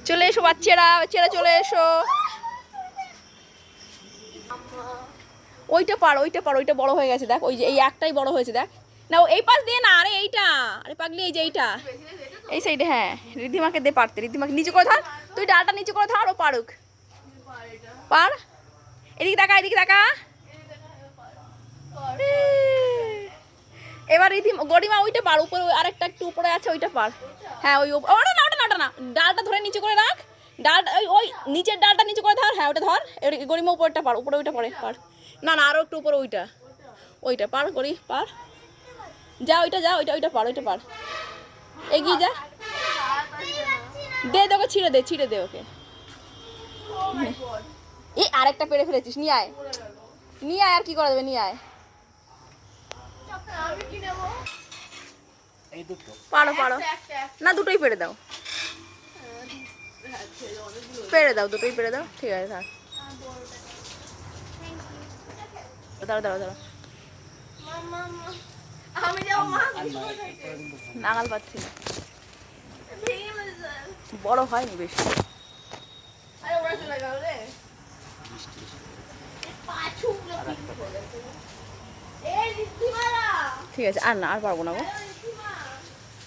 চলে এসো বাচ্চারা, বাচ্চারা চলে এসো। ওইটা পার, ওইটা পার, ওইটা বড় হয়ে গেছে দেখ, ওই যে এই একটাই বড় হয়েছে দেখ। না এই পাশ দিয়ে না, আরে এইটা, আরে পাগলি এই যে এইটা, এই সাইডে। হ্যাঁ রিদ্ধিমাকে দে পারতে, রিদ্ধিমাকে নিচে করে ধর, তুই ডালটা নিচে করে ধর, ও পারুক। পার, এদিকে তাকা, এদিকে তাকা। এবার গরিমা ওইটা পার, উপরে আরেকটা একটু উপরে আছে, ওইটা পার। হ্যাঁ ওই ওটা না, ওটা না, ওটা না, ডালটা ধরে নিচে করে রাখ, ডালটা ওই ওই নিচের ডালটা নিচে করে ধর। হ্যাঁ ওটা ধর, গরিমা উপরটা পার, উপরে ওইটা পরে পার। না না আরও একটু উপরে, ওইটা, ওইটা পার করি, পার। যা ওইটা, যা ওইটা, ওইটা পার, ওইটা পার, এগিয়ে যা। দে ওকে ছিঁড়ে দে, ছিঁড়ে দে ওকে। এই আরেকটা পেরে ফেলেছিস, নিয়ে আয়, নিয়ে আয়, আর কি করা যাবে, নিয়ে আয়। পারো পারো, না দুটোই পেরে দাও, পেরে দাও, দুটোই পেরে দাও, ঠিক আছে থাক। দাঁড়া দাঁড়া দাঁড়া, নাগাল পাচ্ছি না, বড় হয়নি বেশি। ঠিক আছে, আর না, আর পারবো না গো।